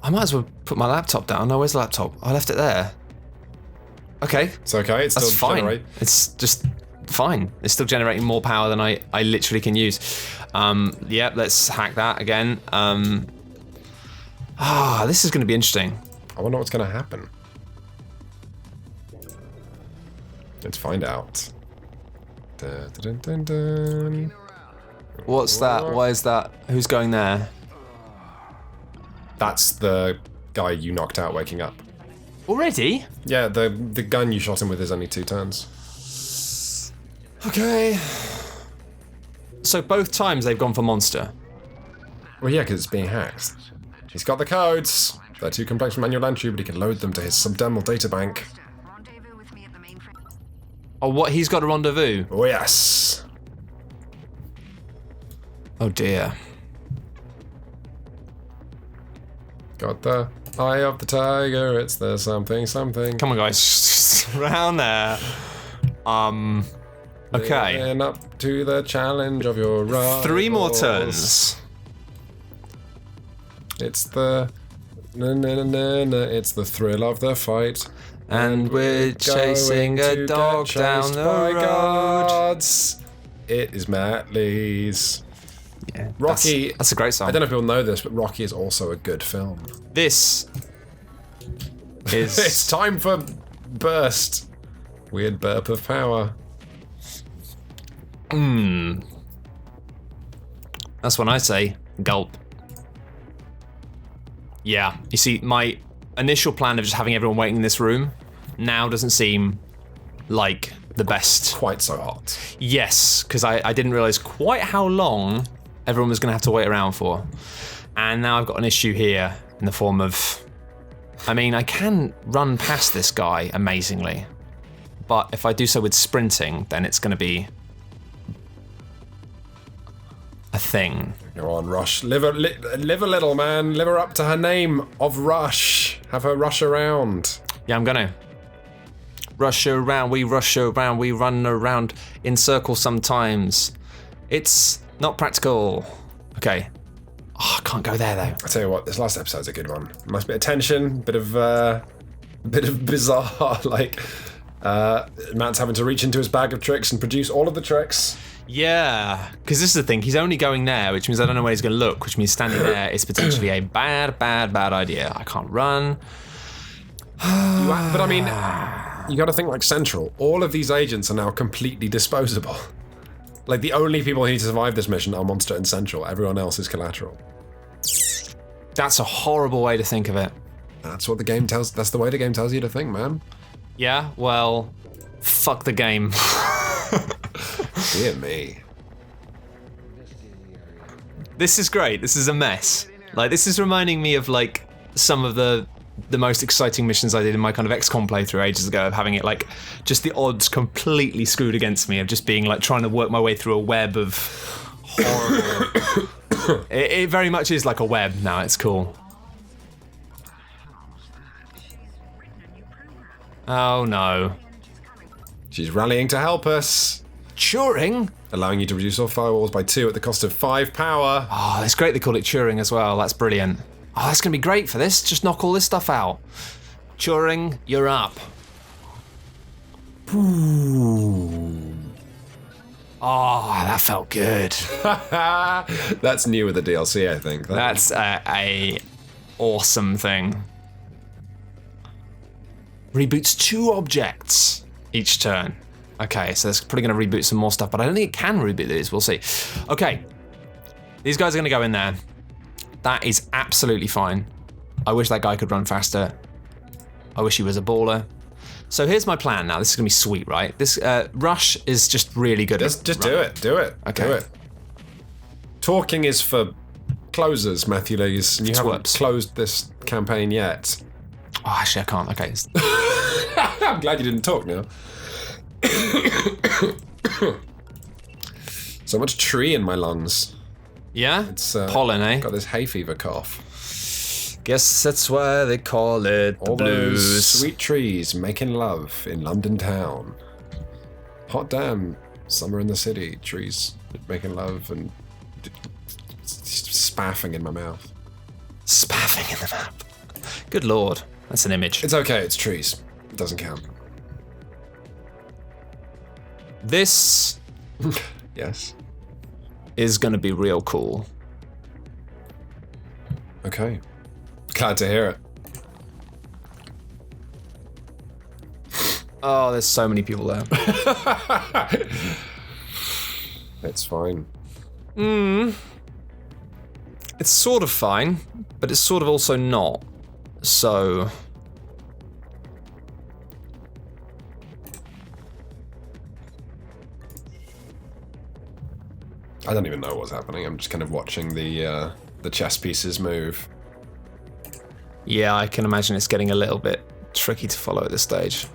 I might as well put my laptop down. No, where's the laptop? I left it there. Okay. It's okay. It's That's still fine. generate. It's just fine. It's still generating more power than I literally can use. Yeah, let's hack that again. This is going to be interesting. I wonder what's going to happen. Let's find out. Dun, dun, dun, dun. What's that? Why is that? Who's going there? That's the guy you knocked out waking up. Already? Yeah, the gun you shot him with is only 2 turns. Okay. So both times they've gone for monster. Well, yeah, because it's being hacked. He's got the codes. They're too complex for manual entry, but he can load them to his subdermal databank. Oh, what? He's got a rendezvous? Oh, yes. Oh, dear. Got the eye of the tiger, it's the something. Come on, guys. Around there. Okay. And up to the challenge of your rivals. 3 more turns. It's the... It's the thrill of the fight. And we're chasing a dog down the road. Gods. It is Matt Lee's. Yeah, Rocky. That's a great song. I don't know if people know this, but Rocky is also a good film. This is... It's time for burst. Weird burp of power. That's when I say gulp. Yeah, you see, my initial plan of just having everyone waiting in this room now doesn't seem like the best. Quite so hot. Yes, because I didn't realise quite how long everyone was going to have to wait around for. And now I've got an issue here in the form of... I mean, I can run past this guy amazingly, but if I do so with sprinting, then it's going to be a thing. Go on, Rush. Live a little, man. Live her up to her name of Rush. Have her rush around. Yeah, I'm gonna. Rush around, we run around in circles sometimes. It's not practical. Okay. Oh, I can't go there though. I tell you what, this last episode's a good one. Nice bit of tension, bit of bizarre, like Matt's having to reach into his bag of tricks and produce all of the tricks. Yeah, because this is the thing, he's only going there, which means I don't know where he's going to look, which means standing there is potentially a bad idea. I can't run. But I mean, you got to think like Central. All of these agents are now completely disposable. Like, the only people who need to survive this mission are Monster and Central. Everyone else is collateral. That's a horrible way to think of it. That's what the game tells. That's the way the game tells you to think, man. Yeah, well, fuck the game. Dear me. This is great. This is a mess. Like, this is reminding me of, like, some of the most exciting missions I did in my kind of XCOM playthrough ages ago, of having it, like, just the odds completely screwed against me, of just being, like, trying to work my way through a web of horrible... it very much is like a web now. It's cool. Oh, no. She's rallying to help us. Turing? Allowing you to reduce all firewalls by 2 at the cost of 5 power. Oh, it's great they call it Turing as well. That's brilliant. Oh, that's going to be great for this. Just knock all this stuff out. Turing, you're up. Ooh. Oh, that felt good. That's new with the DLC, I think. That's a awesome thing. Reboots 2 objects each turn. Okay, so it's probably going to reboot some more stuff, but I don't think it can reboot these. We'll see. Okay, these guys are going to go in there. That is absolutely fine. I wish that guy could run faster. I wish he was a baller. So here's my plan now. This is going to be sweet, right? This Rush is just really good. Just do it. Do it. Okay. Do it. Talking is for closers, Matthew Lees, and you haven't closed this campaign yet. Oh, actually, I can't. Okay. I'm glad you didn't talk now. So much tree in my lungs. Yeah? It's pollen, eh? Got this hay fever cough. Guess that's why they call it the All blues. those sweet trees making love in London town. Hot damn, summer in the city, trees making love and spaffing in my mouth. Spaffing in the map. Good lord. That's an image. It's okay, it's trees. It doesn't count. This... Yes. ...is gonna be real cool. Okay. Glad to hear it. Oh, there's so many people there. It's fine. It's sort of fine, but it's sort of also not. So... I don't even know what's happening. I'm just kind of watching the chess pieces move. Yeah, I can imagine it's getting a little bit tricky to follow at this stage.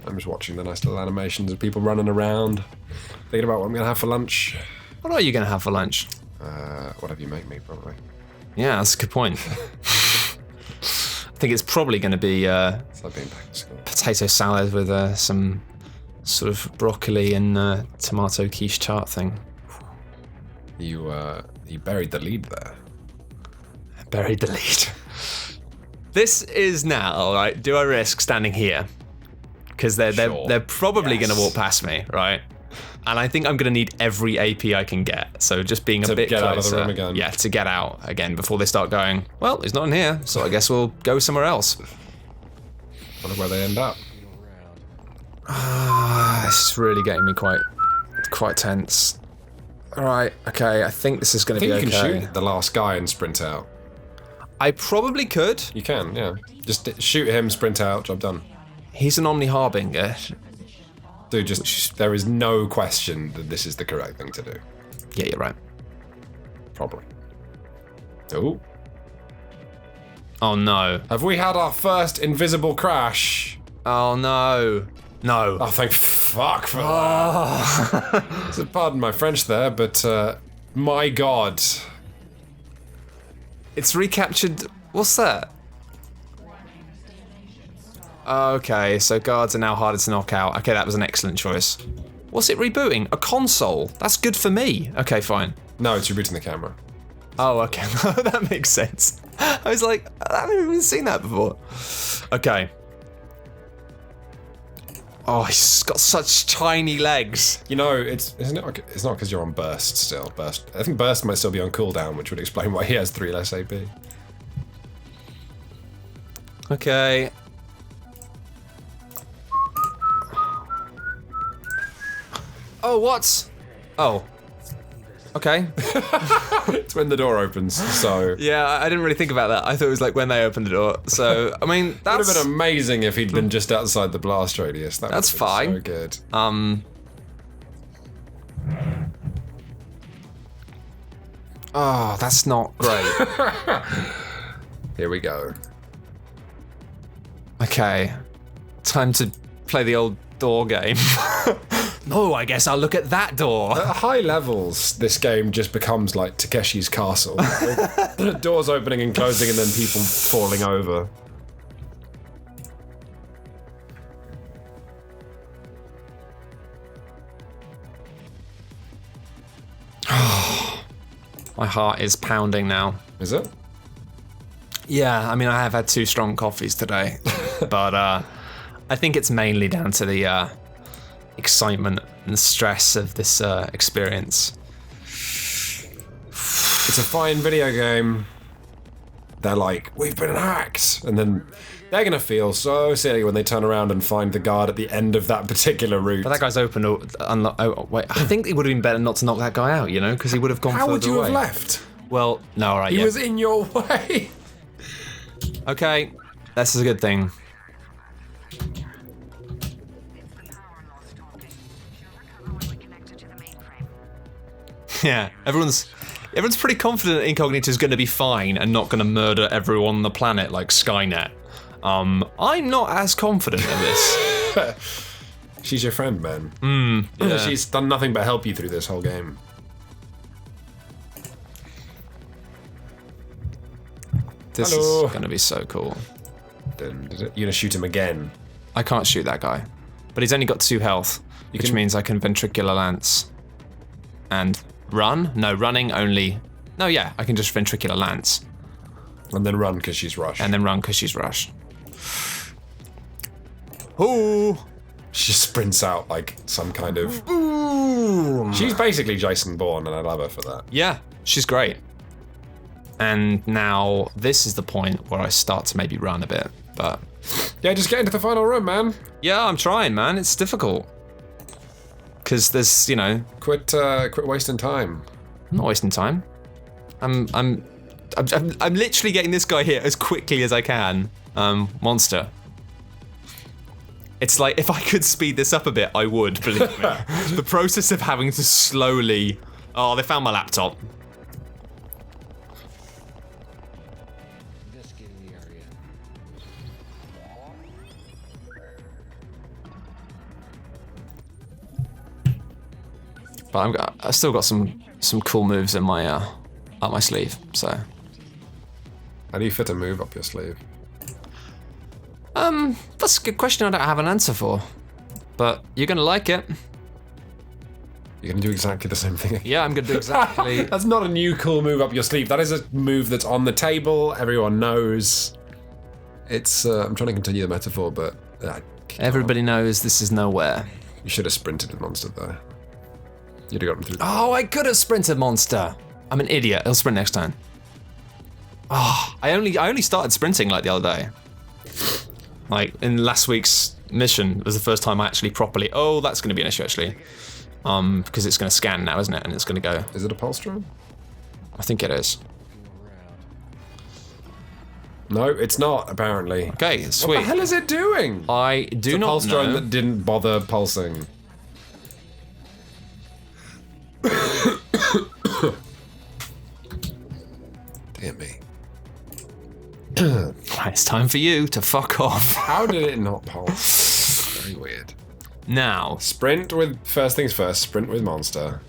I'm just watching the nice little animations of people running around, thinking about what I'm gonna have for lunch. What are you gonna have for lunch? Whatever you make me, probably. Yeah, that's a good point. I think it's probably gonna be It's like being back in school. potato salad with some sort of broccoli and tomato quiche tart thing. You buried the lead there. I buried the lead. This is now, right? Do I risk standing here? Because they're probably going to walk past me, right? And I think I'm going to need every AP I can get. So just being a bit get closer, out of the room again. Yeah, to get out again before they start going, well, he's not in here, so I guess we'll go somewhere else. Wonder where they end up. This is really getting me quite tense. All right, okay, I think this is going to be okay. You can shoot the last guy and sprint out. I probably could. You can, yeah. Just shoot him, sprint out, job done. He's an Omni Harbinger. Dude, there is no question that this is the correct thing to do. Yeah, you're right. Probably. Oh. Oh no. Have we had our first invisible crash? Oh no. No. Oh, thank fuck for that. So pardon my French there, but my god. It's recaptured. What's that? Okay, so guards are now harder to knock out. Okay, that was an excellent choice. What's it rebooting? A console. That's good for me. Okay, fine. No, it's rebooting the camera. Oh, okay. That makes sense. I was like, I haven't even seen that before. Okay. Oh, he's got such tiny legs. You know, it's not because you're on burst still. Burst. I think burst might still be on cooldown, which would explain why he has 3 less AP. Okay. Oh, what? Oh. Okay. It's when the door opens, so... Yeah, I didn't really think about that. I thought it was like when they opened the door. So, I mean, that would have been amazing if he'd been just outside the blast radius. That's fine. So good. Oh, that's not great. Here we go. Okay. Time to play the old door game. No, I guess I'll look at that door. At high levels, this game just becomes like Takeshi's Castle. The doors opening and closing and then people falling over. My heart is pounding now. Is it? Yeah, I mean, I have had 2 strong coffees today. But I think it's mainly down to the excitement and stress of this experience. It's a fine video game. They're like, we've been hacked. And then they're going to feel so silly when they turn around and find the guard at the end of that particular route. But that guy's opened. Wait, I think it would have been better not to knock that guy out, you know, because he would have gone further away. How would you have left? Well, no, all right, He was in your way. Okay, this is a good thing. Yeah, everyone's pretty confident Incognito's going to be fine and not going to murder everyone on the planet like Skynet. I'm not as confident in this. She's your friend, man. Yeah. She's done nothing but help you through this whole game. This is going to be so cool. You're going to shoot him again. I can't shoot that guy. But he's only got 2 health, which means I can ventricular lance. And run? No, running only No, yeah, I can just ventricular lance. And then run because she's rushed. Ooh! She just sprints out like some kind of... Boom! She's basically Jason Bourne, and I love her for that. Yeah, she's great. And now this is the point where I start to maybe run a bit, but... Yeah, just get into the final room, man. Yeah, I'm trying, man. It's difficult. Because there's, you know... Quit wasting time. I'm not wasting time. I'm literally getting this guy here as quickly as I can. Monster. It's like, if I could speed this up a bit, I would, believe me. The process of having to slowly... Oh, they found my laptop. But I've still got some cool moves in my up my sleeve. So, how do you fit a move up your sleeve? That's a good question. I don't have an answer for, but you're gonna like it. You're gonna do exactly the same thing. Yeah, I'm gonna do exactly. That's not a new cool move up your sleeve. That is a move that's on the table. Everyone knows. It's. I'm trying to continue the metaphor, but everybody knows this is nowhere. You should have sprinted with Monster though. You'd have got him through. Oh, I could have sprinted Monster. I'm an idiot. I'll sprint next time. Oh, I only started sprinting like the other day. Like in last week's mission was the first time I actually properly. Oh, that's going to be an issue actually, because it's going to scan now, isn't it? And it's going to go. Is it a pulse drone? I think it is. No, it's not. Apparently. Okay, sweet. What the hell is it doing? I do not know. Pulse drone that didn't bother pulsing. Dear me. It's time for you to fuck off. How did it not pulse? Very weird. Now. Sprint with, first things first, sprint with Monster.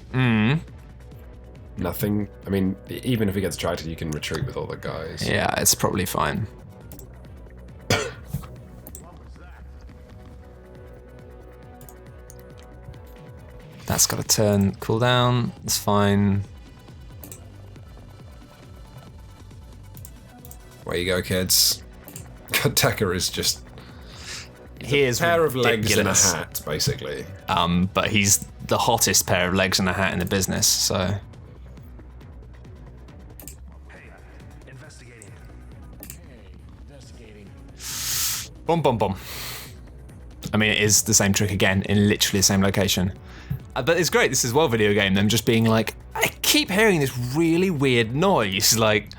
Nothing, I mean, even if he gets distracted, you can retreat with all the guys. Yeah, it's probably fine. That's got a turn cooldown, it's fine. Way you go, kids. Decker is just he is a pair of legs in a ridiculous. hat, basically. But he's the hottest pair of legs in a hat in the business, so. Hey, investigating. Boom, boom, boom. I mean, it is the same trick again in literally the same location. But it's great, this is well video game, them just being like, I keep hearing this really weird noise, like,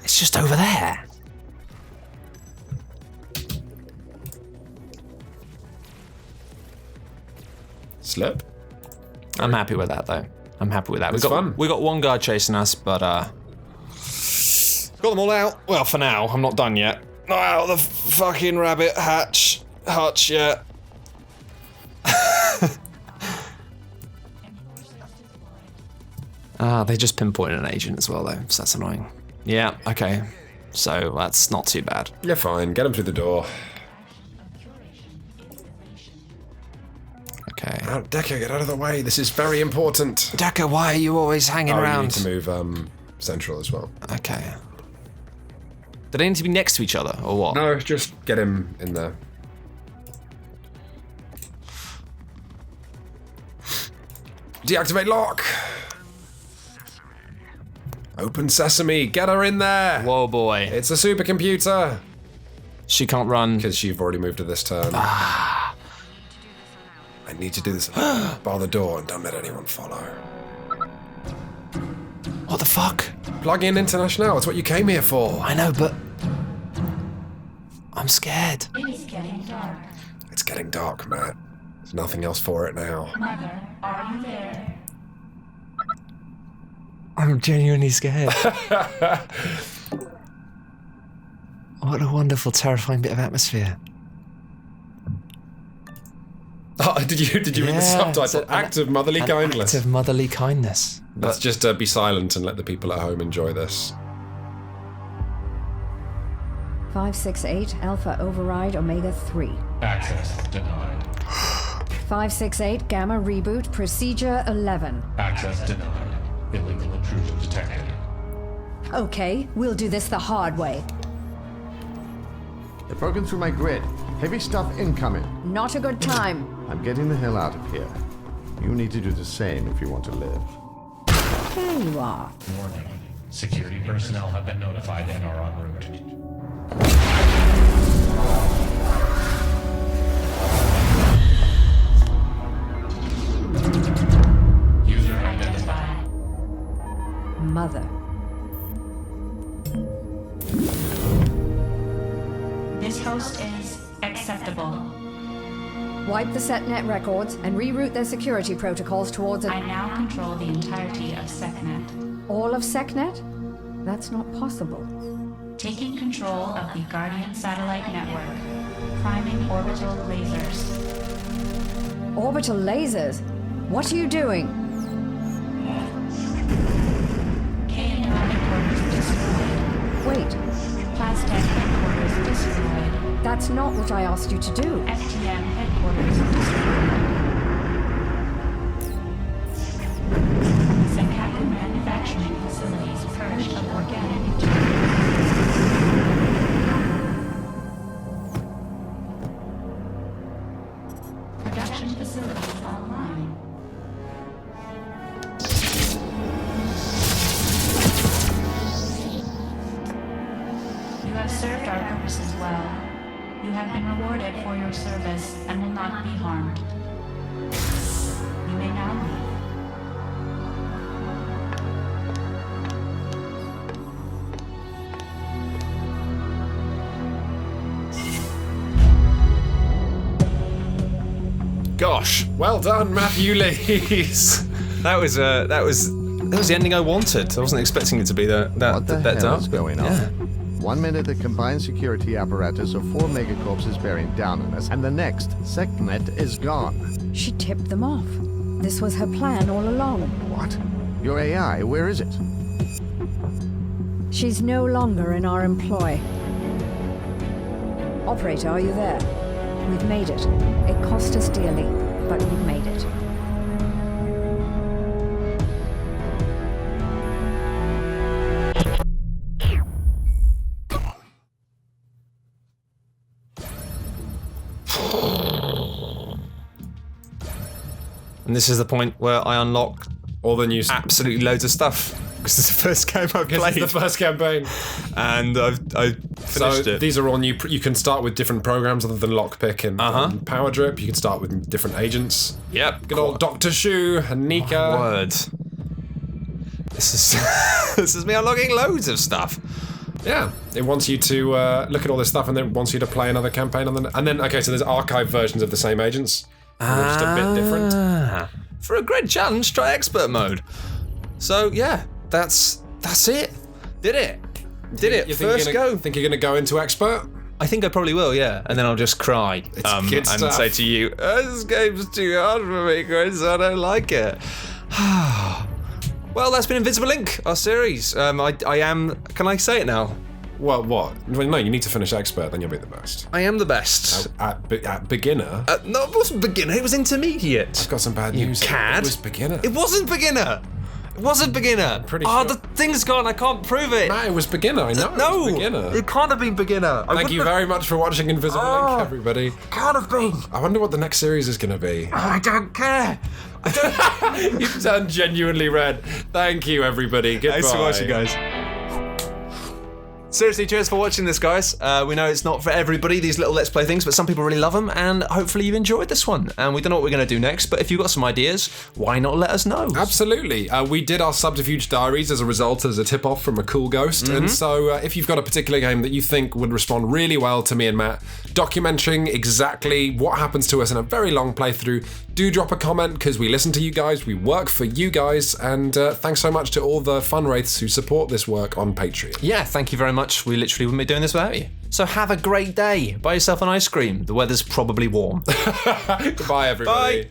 it's just over there. Slip. I'm happy with that, though. I'm happy with that. It's fun. We got one guard chasing us, but got them all out. Well, for now, I'm not done yet. Not out of the fucking rabbit hutch yet. They just pinpointed an agent as well, though, so that's annoying. Yeah, okay. So that's not too bad. You're fine. Get him through the door. Okay. Oh, Decker, get out of the way. This is very important. Decker, why are you always hanging around? You need to move central as well. Okay. Do they need to be next to each other, or what? No, just get him in there. Deactivate lock. Open sesame. Get her in there. Whoa, boy. It's a supercomputer. She can't run. Because you've already moved to this turn. I need to do this. Bar the door and don't let anyone follow. What the fuck? Plug in International. It's what you came here for. I know, but I'm scared. It is getting dark. It's getting dark, Matt. There's nothing else for it now. Mother, are you there? I'm genuinely scared. What a wonderful, terrifying bit of atmosphere. Oh, did you read the subtitle? Act of motherly kindness. Act of motherly kindness. Let's just be silent and let the people at home enjoy this. 568 Alpha Override Omega 3. Access denied. 568 Gamma Reboot Procedure 11. Access denied. Illegal intrusion detected. Okay, we'll do this the hard way. They've broken through my grid. Heavy stuff incoming. Not a good time. I'm getting the hell out of here. You need to do the same if you want to live. There you are. Warning. Security personnel have been notified and are en route. User identified. Mother. This host is acceptable. Wipe the SetNet records and reroute their security protocols towards I now control the entirety of SecNet. all of SecNet? That's not possible. Taking control of the Guardian satellite network. Priming orbital lasers. Orbital lasers? What are you doing? KNO headquarters destroyed. Wait, Plastech headquarters destroyed. that's not what I asked you to do. FTM headquarters destroyed. Zencaku manufacturing facilities purged of organic materials. Production facilities online. You have served our purposes well. You have been rewarded for your service and will not be harmed. You may now leave. Gosh, Well done, Matthew Lees. that was the ending I wanted. I wasn't expecting it to be that What the hell dark. is going on? Yeah. 1 minute the combined security apparatus of 4 megacorps is bearing down on us, and the next, SecNet is gone. She tipped them off. This was her plan all along. What? Your AI, where is it? She's no longer in our employ. Operator, are you there? We've made it. It cost us dearly, but we've made it. And this is the point where I unlock All the new absolutely loads of stuff. Because it's the first game I've This played. is the first campaign. And I finished it. These are all new. You can start with different programs other than Lockpick and Power Drip. You can start with different agents. Yep. Good old Dr. Shu and Nika. Word. This is this is me unlocking loads of stuff. Yeah, it wants you to look at all this stuff, and then it wants you to play another campaign. And then okay, so there's archived versions of the same agents, which are just a bit different. For a great challenge, try expert mode. So yeah, that's it. Did it. You First go. Think you're gonna go into expert? I think I probably will, yeah. And then I'll just cry good and stuff. say to you, this game's too hard for me, Chris. I don't like it. Well, that's been Invisible Ink, our series. I am. Can I say it now? Well, what? Well, no, you need to finish expert, then you'll be the best. I am the best. At beginner, No, it wasn't beginner. It was intermediate. I've got some bad news. Cad. It was beginner. It wasn't beginner. It wasn't beginner. Pretty Oh, sure. the thing's gone. I can't prove it. Matt, it was beginner. I know. No, it was beginner. it can't have been beginner. Thank you very much for watching Invisible Ink, everybody. Can't have been. I wonder what the next series is going to be. I don't care. You sound genuinely red. Thank you, everybody. Goodbye. Thanks for watching, guys. Seriously, cheers for watching this, guys. We know it's not for everybody, these little Let's Play things, but some people really love them, and hopefully you've enjoyed this one. And we don't know what we're going to do next, but if you've got some ideas, why not let us know? Absolutely. We did our Subterfuge Diaries as a result, as a tip-off from a cool ghost. And so if you've got a particular game that you think would respond really well to me and Matt, documenting exactly what happens to us in a very long playthrough, do drop a comment, because we listen to you guys, we work for you guys, and thanks so much to all the fun wraiths who support this work on Patreon. Yeah, thank you very much. We literally wouldn't be doing this without you. So have a great day. Buy yourself an ice cream. The weather's probably warm. Goodbye, everybody. Bye.